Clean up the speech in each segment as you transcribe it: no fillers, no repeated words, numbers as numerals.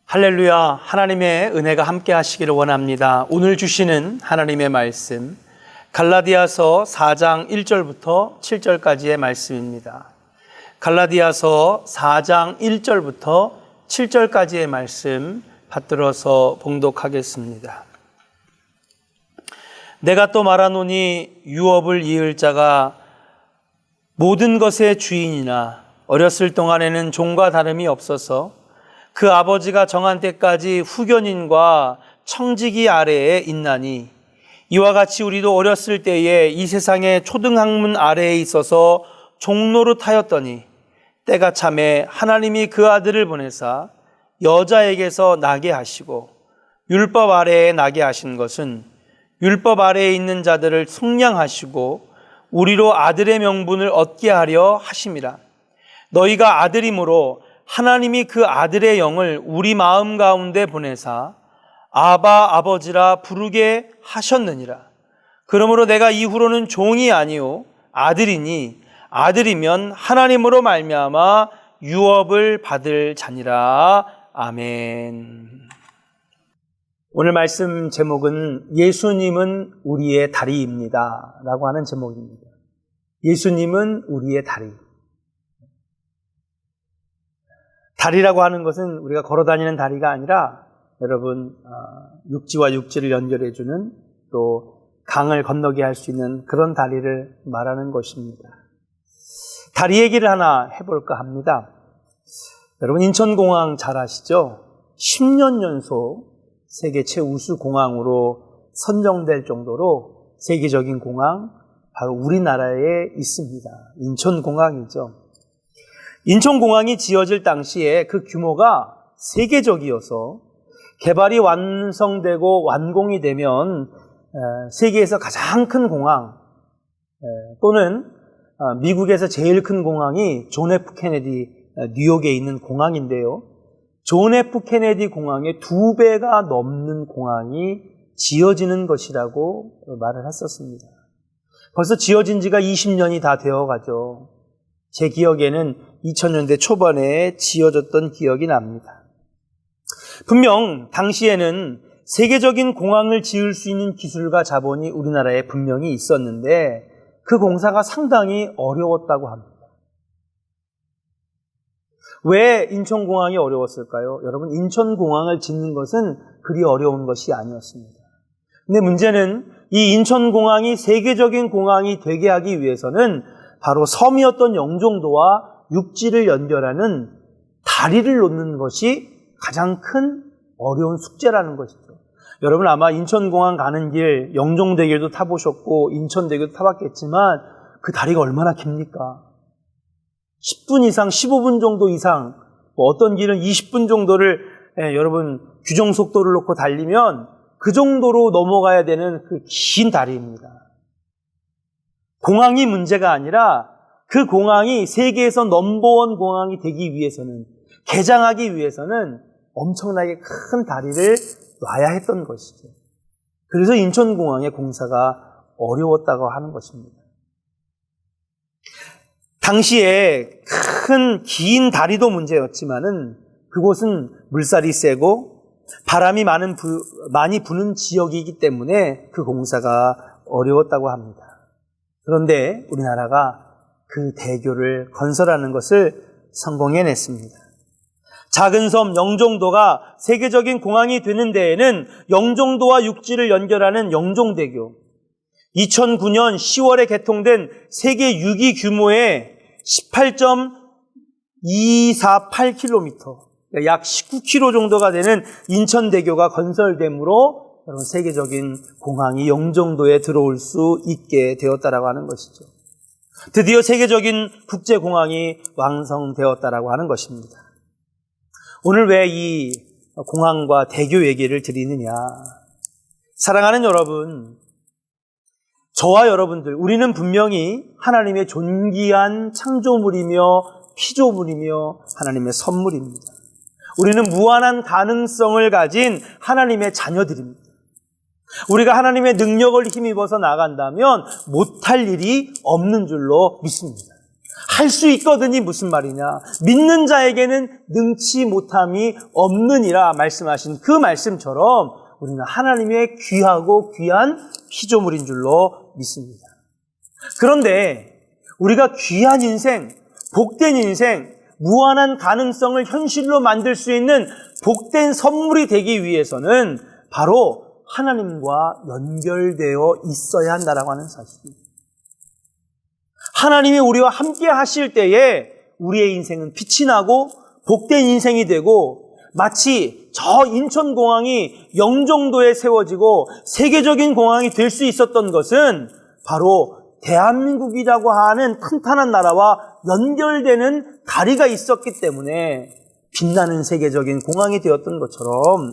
할렐루야, 하나님의 은혜가 함께 하시기를 원합니다. 오늘 주시는 하나님의 말씀, 갈라디아서 4장 1절부터 7절까지의 말씀입니다. 갈라디아서 4장 1절부터 7절까지의 말씀 받들어서 봉독하겠습니다. 내가 또 말하노니 유업을 이을 자가 모든 것의 주인이나 어렸을 동안에는 종과 다름이 없어서 그 아버지가 정한 때까지 후견인과 청지기 아래에 있나니 이와 같이 우리도 어렸을 때에 이 세상의 초등학문 아래에 있어서 종노릇하였더니 때가 참에 하나님이 그 아들을 보내사 여자에게서 나게 하시고 율법 아래에 나게 하신 것은 율법 아래에 있는 자들을 속량하시고 우리로 아들의 명분을 얻게 하려 하심이라. 너희가 아들이므로 하나님이 그 아들의 영을 우리 마음 가운데 보내사 아바 아버지라 부르게 하셨느니라. 그러므로 내가 이후로는 종이 아니요 아들이니 아들이면 하나님으로 말미암아 유업을 받을 자니라. 아멘. 오늘 말씀 제목은 예수님은 우리의 다리입니다 라고 하는 제목입니다. 예수님은 우리의 다리. 다리라고 하는 것은 우리가 걸어다니는 다리가 아니라 여러분 육지와 육지를 연결해주는 또 강을 건너게 할 수 있는 그런 다리를 말하는 것입니다. 다리 얘기를 하나 해볼까 합니다. 여러분 인천공항 잘 아시죠? 10년 연속 세계 최우수 공항으로 선정될 정도로 세계적인 공항 바로 우리나라에 있습니다. 인천공항이죠. 인천공항이 지어질 당시에 그 규모가 세계적이어서 개발이 완성되고 완공이 되면 세계에서 가장 큰 공항 또는 미국에서 제일 큰 공항이 존 F 케네디 뉴욕에 있는 공항인데요. 존 F 케네디 공항의 2배가 넘는 공항이 지어지는 것이라고 말을 했었습니다. 벌써 지어진 지가 20년이 다 되어가죠. 제 기억에는 2000년대 초반에 지어졌던 기억이 납니다. 분명 당시에는 세계적인 공항을 지을 수 있는 기술과 자본이 우리나라에 분명히 있었는데 그 공사가 상당히 어려웠다고 합니다. 왜 인천공항이 어려웠을까요? 여러분, 인천공항을 짓는 것은 그리 어려운 것이 아니었습니다. 근데 문제는 이 인천공항이 세계적인 공항이 되게 하기 위해서는 바로 섬이었던 영종도와 육지를 연결하는 다리를 놓는 것이 가장 큰 어려운 숙제라는 것이죠. 여러분 아마 인천공항 가는 길 영종대교도 타보셨고 인천대교도 타봤겠지만 그 다리가 얼마나 깁니까? 10분 이상, 15분 정도 이상, 어떤 길은 20분 정도를 여러분 규정 속도를 놓고 달리면 그 정도로 넘어가야 되는 그 긴 다리입니다. 공항이 문제가 아니라 그 공항이 세계에서 넘버원 공항이 되기 위해서는, 개장하기 위해서는 엄청나게 큰 다리를 놔야 했던 것이죠. 그래서 인천공항의 공사가 어려웠다고 하는 것입니다. 당시에 큰 긴 다리도 문제였지만은 그곳은 물살이 세고 바람이 많이 부는 지역이기 때문에 그 공사가 어려웠다고 합니다. 그런데 우리나라가 그 대교를 건설하는 것을 성공해냈습니다. 작은 섬 영종도가 세계적인 공항이 되는 데에는 영종도와 육지를 연결하는 영종대교, 2009년 10월에 개통된 세계 6위 규모의 18.248km, 약 19km 정도가 되는 인천대교가 건설됨으로 여러분 세계적인 공항이 영종도에 들어올 수 있게 되었다라고 하는 것이죠. 드디어 세계적인 국제공항이 완성되었다라고 하는 것입니다. 오늘 왜 이 공항과 대교 얘기를 드리느냐? 사랑하는 여러분, 저와 여러분들, 우리는 분명히 하나님의 존귀한 창조물이며 피조물이며 하나님의 선물입니다. 우리는 무한한 가능성을 가진 하나님의 자녀들입니다. 우리가 하나님의 능력을 힘입어서 나간다면 못할 일이 없는 줄로 믿습니다. 할 수 있거든이 무슨 말이냐? 믿는 자에게는 능치 못함이 없느니라 말씀하신 그 말씀처럼 우리는 하나님의 귀하고 귀한 피조물인 줄로 믿습니다. 그런데 우리가 귀한 인생, 복된 인생, 무한한 가능성을 현실로 만들 수 있는 복된 선물이 되기 위해서는 바로 하나님과 연결되어 있어야 한다라고 하는 사실입니다. 하나님이 우리와 함께 하실 때에 우리의 인생은 빛이 나고 복된 인생이 되고 마치 저 인천공항이 영종도에 세워지고 세계적인 공항이 될 수 있었던 것은 바로 대한민국이라고 하는 탄탄한 나라와 연결되는 다리가 있었기 때문에 빛나는 세계적인 공항이 되었던 것처럼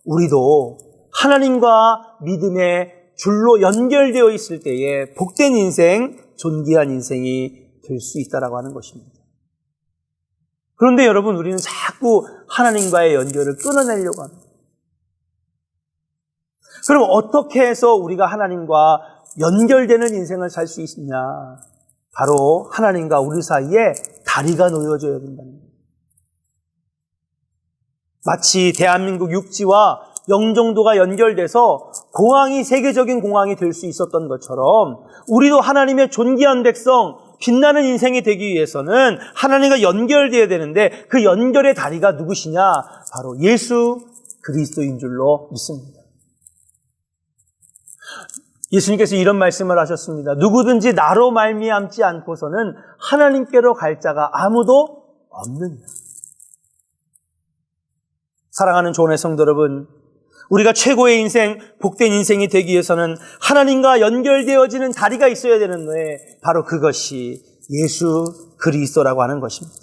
우리도 하나님과 믿음의 줄로 연결되어 있을 때에 복된 인생, 존귀한 인생이 될 수 있다라고 하는 것입니다. 그런데 여러분, 우리는 자꾸 하나님과의 연결을 끊어내려고 합니다. 그럼 어떻게 해서 우리가 하나님과 연결되는 인생을 살 수 있느냐? 바로 하나님과 우리 사이에 다리가 놓여져야 된다는 거예요. 마치 대한민국 육지와 영종도가 연결돼서 공항이 세계적인 공항이 될 수 있었던 것처럼 우리도 하나님의 존귀한 백성, 빛나는 인생이 되기 위해서는 하나님과 연결되어야 되는데 그 연결의 다리가 누구시냐? 바로 예수 그리스도인 줄로 믿습니다. 예수님께서 이런 말씀을 하셨습니다. 누구든지 나로 말미암지 않고서는 하나님께로 갈 자가 아무도 없느니라. 사랑하는 조원의 성도 여러분, 우리가 최고의 인생, 복된 인생이 되기 위해서는 하나님과 연결되어지는 다리가 있어야 되는데 바로 그것이 예수 그리스도라고 하는 것입니다.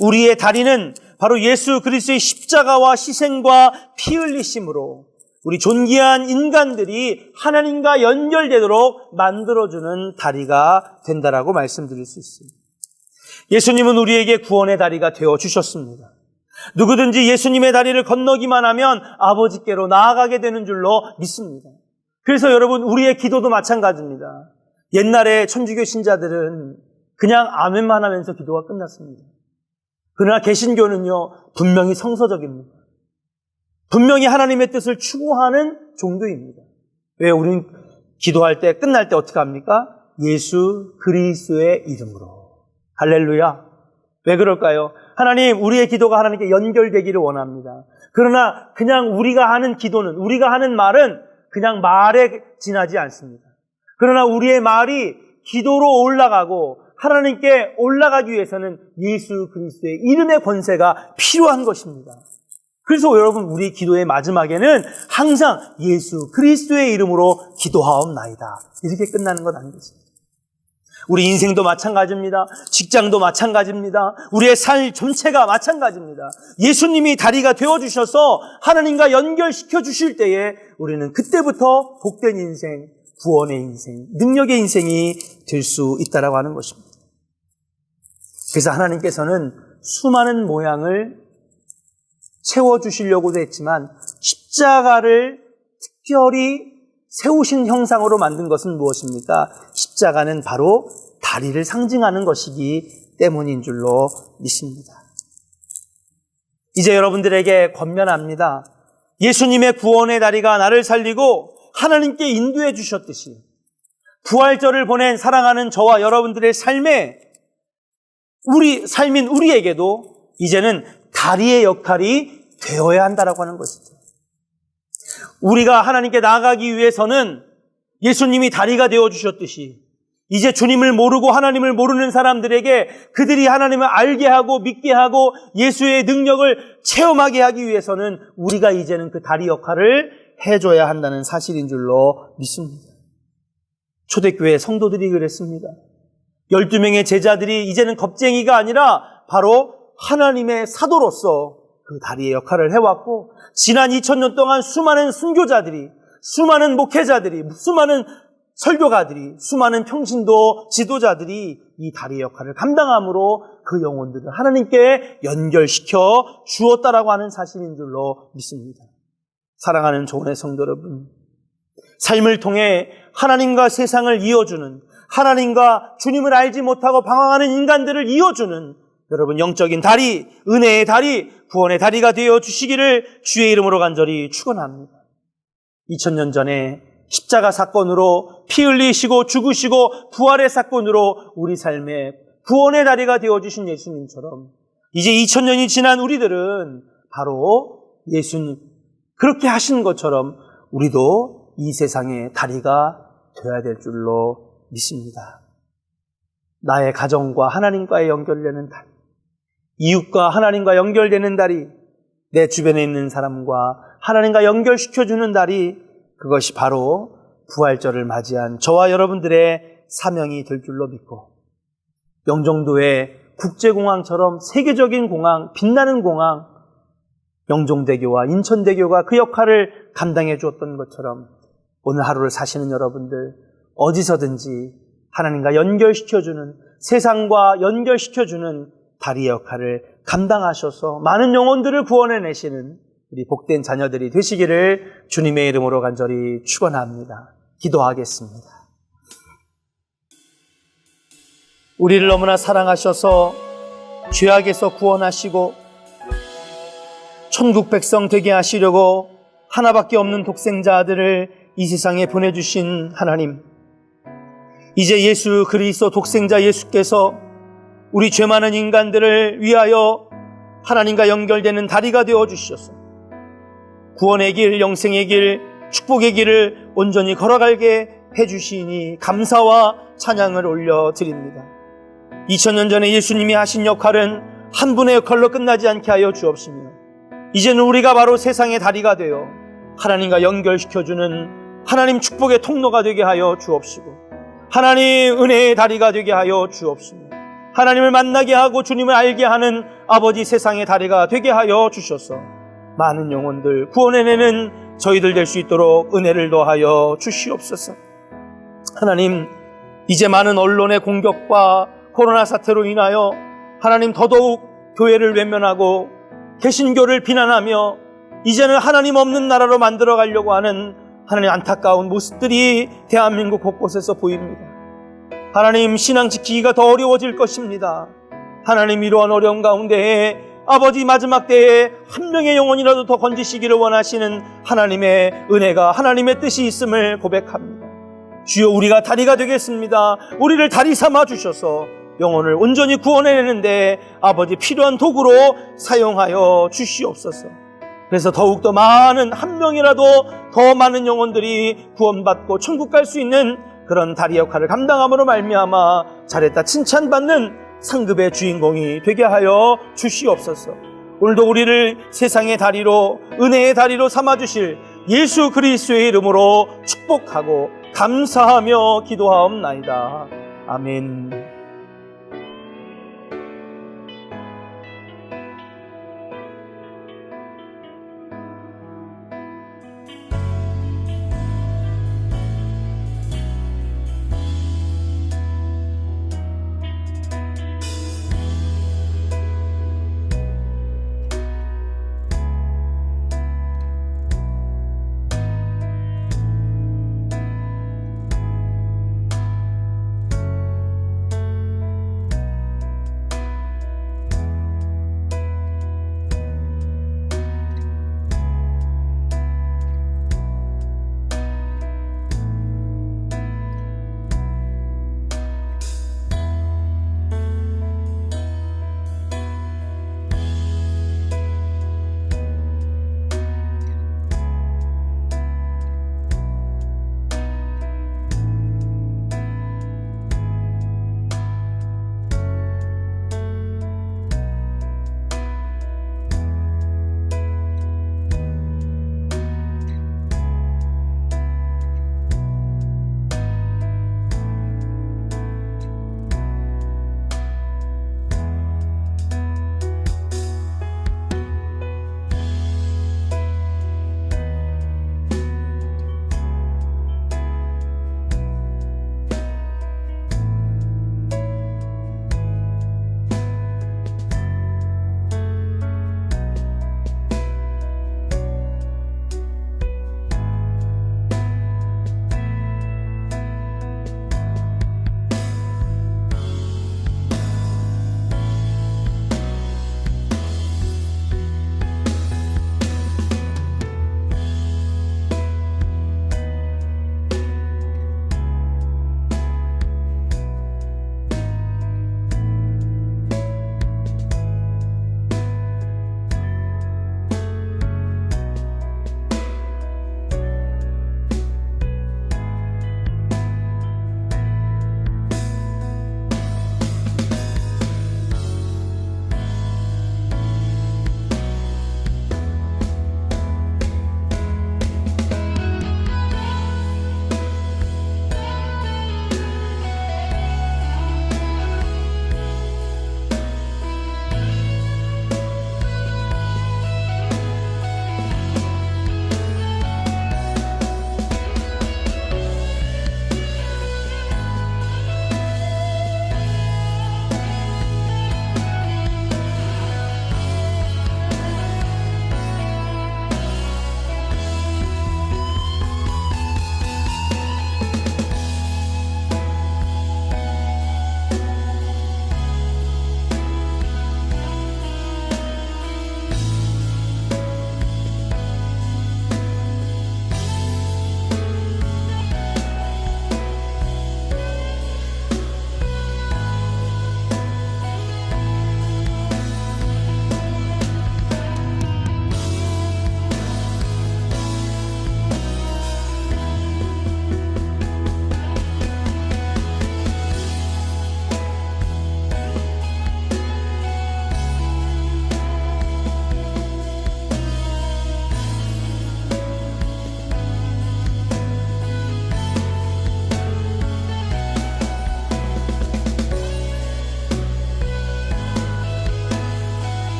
우리의 다리는 바로 예수 그리스도의 십자가와 희생과 피 흘리심으로 우리 존귀한 인간들이 하나님과 연결되도록 만들어주는 다리가 된다라고 말씀드릴 수 있습니다. 예수님은 우리에게 구원의 다리가 되어주셨습니다. 누구든지 예수님의 다리를 건너기만 하면 아버지께로 나아가게 되는 줄로 믿습니다. 그래서 여러분, 우리의 기도도 마찬가지입니다. 옛날에 천주교 신자들은 그냥 아멘만 하면서 기도가 끝났습니다. 그러나 개신교는요, 분명히 성서적입니다. 분명히 하나님의 뜻을 추구하는 종교입니다. 왜? 우리는 기도할 때, 끝날 때 어떻게 합니까? 예수 그리스도의 이름으로. 할렐루야. 왜 그럴까요? 하나님, 우리의 기도가 하나님께 연결되기를 원합니다. 그러나 그냥 우리가 하는 기도는, 우리가 하는 말은 그냥 말에 지나지 않습니다. 그러나 우리의 말이 기도로 올라가고 하나님께 올라가기 위해서는 예수 그리스도의 이름의 권세가 필요한 것입니다. 그래서 여러분, 우리 기도의 마지막에는 항상 예수 그리스도의 이름으로 기도하옵나이다, 이렇게 끝나는 것 아니겠습니까? 우리 인생도 마찬가지입니다. 직장도 마찬가지입니다. 우리의 삶 전체가 마찬가지입니다. 예수님이 다리가 되어주셔서 하나님과 연결시켜 주실 때에 우리는 그때부터 복된 인생, 구원의 인생, 능력의 인생이 될 수 있다라고 하는 것입니다. 그래서 하나님께서는 수많은 모양을 채워주시려고도 했지만 십자가를 특별히 세우신 형상으로 만든 것은 무엇입니까? 십자가는 바로 다리를 상징하는 것이기 때문인 줄로 믿습니다. 이제 여러분들에게 권면합니다. 예수님의 구원의 다리가 나를 살리고 하나님께 인도해 주셨듯이 부활절을 보낸 사랑하는 저와 여러분들의 삶에 삶인 우리에게도 이제는 다리의 역할이 되어야 한다라고 하는 것이죠. 우리가 하나님께 나아가기 위해서는 예수님이 다리가 되어주셨듯이 이제 주님을 모르고 하나님을 모르는 사람들에게 그들이 하나님을 알게 하고 믿게 하고 예수의 능력을 체험하게 하기 위해서는 우리가 이제는 그 다리 역할을 해줘야 한다는 사실인 줄로 믿습니다. 초대교회 성도들이 그랬습니다. 12명의 제자들이 이제는 겁쟁이가 아니라 바로 하나님의 사도로서 그 다리의 역할을 해왔고, 지난 2000년 동안 수많은 순교자들이, 수많은 목회자들이, 수많은 설교가들이, 수많은 평신도 지도자들이 이 다리의 역할을 감당함으로 그 영혼들을 하나님께 연결시켜 주었다라고 하는 사실인 줄로 믿습니다. 사랑하는 조은의 성도 여러분, 삶을 통해 하나님과 세상을 이어주는, 하나님과 주님을 알지 못하고 방황하는 인간들을 이어주는 여러분 영적인 다리, 은혜의 다리, 구원의 다리가 되어 주시기를 주의 이름으로 간절히 축원합니다. 2000년 전에 십자가 사건으로 피 흘리시고 죽으시고 부활의 사건으로 우리 삶에 구원의 다리가 되어주신 예수님처럼 이제 2000년이 지난 우리들은 바로 예수님 그렇게 하신 것처럼 우리도 이 세상의 다리가 되어야 될 줄로 믿습니다. 나의 가정과 하나님과의 연결되는 다리, 이웃과 하나님과 연결되는 다리, 내 주변에 있는 사람과 하나님과 연결시켜주는 다리, 그것이 바로 부활절을 맞이한 저와 여러분들의 사명이 될 줄로 믿고 영종도의 국제공항처럼 세계적인 공항, 빛나는 공항, 영종대교와 인천대교가 그 역할을 감당해 주었던 것처럼 오늘 하루를 사시는 여러분들 어디서든지 하나님과 연결시켜주는, 세상과 연결시켜주는 다리의 역할을 감당하셔서 많은 영혼들을 구원해내시는 우리 복된 자녀들이 되시기를 주님의 이름으로 간절히 축원합니다. 기도하겠습니다. 우리를 너무나 사랑하셔서 죄악에서 구원하시고 천국 백성 되게 하시려고 하나밖에 없는 독생자 아들을 이 세상에 보내주신 하나님, 이제 예수 그리스도 독생자 예수께서 우리 죄 많은 인간들을 위하여 하나님과 연결되는 다리가 되어 주셔서 구원의 길, 영생의 길, 축복의 길을 온전히 걸어가게 해주시니 감사와 찬양을 올려드립니다. 2000년 전에 예수님이 하신 역할은 한 분의 역할로 끝나지 않게 하여 주옵시며 이제는 우리가 바로 세상의 다리가 되어 하나님과 연결시켜주는 하나님 축복의 통로가 되게 하여 주옵시고 하나님 은혜의 다리가 되게 하여 주옵시며 하나님을 만나게 하고 주님을 알게 하는 아버지 세상의 다리가 되게 하여 주셔서 많은 영혼들 구원해내는 저희들 될 수 있도록 은혜를 더하여 주시옵소서. 하나님, 이제 많은 언론의 공격과 코로나 사태로 인하여 하나님 더더욱 교회를 외면하고 개신교를 비난하며 이제는 하나님 없는 나라로 만들어 가려고 하는 하나님 안타까운 모습들이 대한민국 곳곳에서 보입니다. 하나님, 신앙 지키기가 더 어려워질 것입니다. 하나님, 이러한 어려움 가운데에 아버지 마지막 때에 한 명의 영혼이라도 더 건지시기를 원하시는 하나님의 은혜가, 하나님의 뜻이 있음을 고백합니다. 주여, 우리가 다리가 되겠습니다. 우리를 다리 삼아 주셔서 영혼을 온전히 구원해내는데 아버지 필요한 도구로 사용하여 주시옵소서. 그래서 더욱더 많은, 한 명이라도 더 많은 영혼들이 구원받고 천국 갈 수 있는 그런 다리 역할을 감당함으로 말미암아 잘했다 칭찬받는 상급의 주인공이 되게 하여 주시옵소서. 오늘도 우리를 세상의 다리로, 은혜의 다리로 삼아주실 예수 그리스도의 이름으로 축복하고 감사하며 기도하옵나이다. 아멘.